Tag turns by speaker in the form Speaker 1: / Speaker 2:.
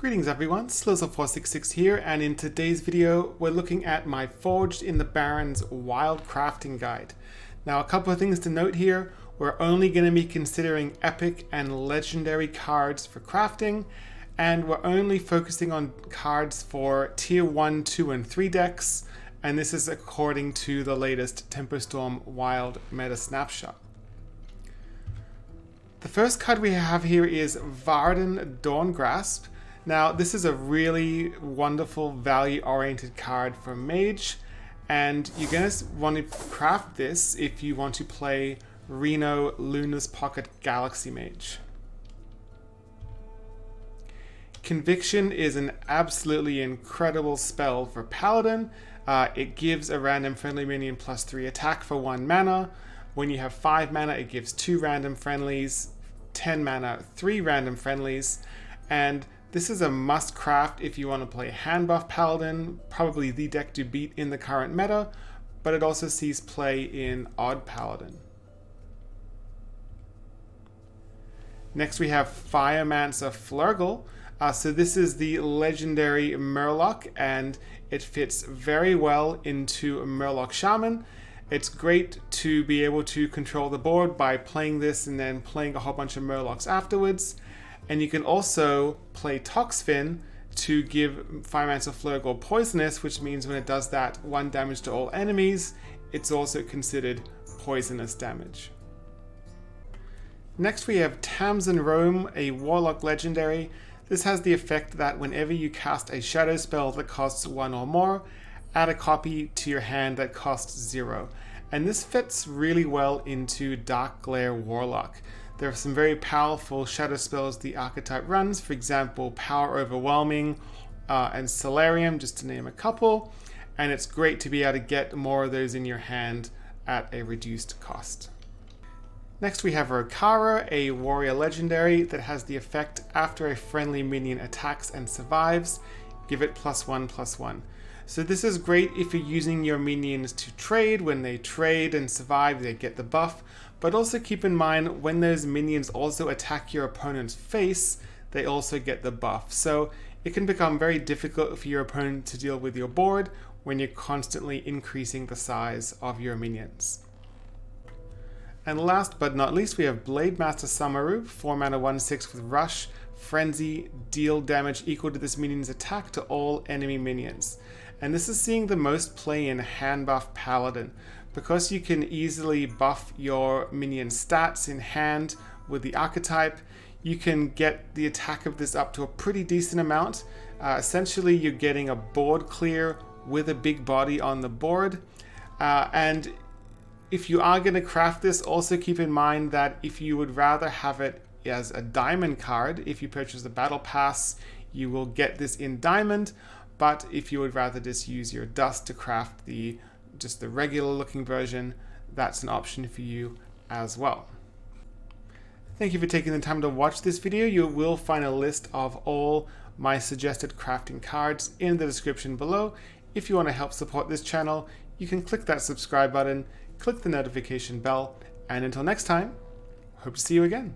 Speaker 1: Greetings everyone, Slurgl466 here, and in today's video we're looking at my Forged in the Barrens Wild Crafting Guide. Now a couple of things to note here, we're only going to be considering epic and legendary cards for crafting, and we're only focusing on cards for tier 1, 2 and 3 decks, and this is according to the latest Temperstorm Wild meta snapshot. The first card we have here is Varden Dawngrasp. Now this is a really wonderful value-oriented card for Mage, and you're going to want to craft this if you want to play Reno Luna's Pocket Galaxy Mage. Confiction is an absolutely incredible spell for Paladin. It gives a random friendly minion +3 attack for 1 mana. When you have 5 mana, it gives 2 random friendlies, 10 mana, 3 random friendlies, and this is a must craft if you want to play Handbuff Paladin, probably the deck to beat in the current meta, but it also sees play in Odd Paladin. Next we have Firemansa Flergle. So this is the legendary Murloc, and it fits very well into Murloc Shaman. It's great to be able to control the board by playing this and then playing a whole bunch of Murlocs afterwards. And you can also play Toxfin to give Firemansa Flergle poisonous, which means when it does that 1 damage to all enemies, it's also considered poisonous damage. Next we have Tamsin Roame, a Warlock legendary. This has the effect that whenever you cast a shadow spell that costs 1 or more, add a copy to your hand that costs 0. And this fits really well into Darkglare Warlock. There are some very powerful shadow spells the archetype runs, for example Power Overwhelming and Solarium, just to name a couple, and it's great to be able to get more of those in your hand at a reduced cost. Next we have Rokara, a warrior legendary that has the effect after a friendly minion attacks and survives, give it +1/+1. So this is great if you're using your minions to trade. When they trade and survive, they get the buff, but also keep in mind when those minions also attack your opponent's face, they also get the buff. So it can become very difficult for your opponent to deal with your board when you're constantly increasing the size of your minions. And last but not least, we have Blademaster Samuro, 4 mana 1/6 with Rush, Frenzy, deal damage equal to this minion's attack to all enemy minions. And this is seeing the most play in Handbuff Paladin. Because you can easily buff your minion stats in hand with the archetype, you can get the attack of this up to a pretty decent amount. Essentially you're getting a board clear with a big body on the board. And if you are going to craft this, also keep in mind that if you would rather have it as a diamond card, if you purchase the battle pass, you will get this in diamond. But if you would rather just use your dust to craft just the regular looking version, that's an option for you as well. Thank you for taking the time to watch this video. You will find a list of all my suggested crafting cards in the description below. If you want to help support this channel, you can click that subscribe button, click the notification bell, and until next time, hope to see you again.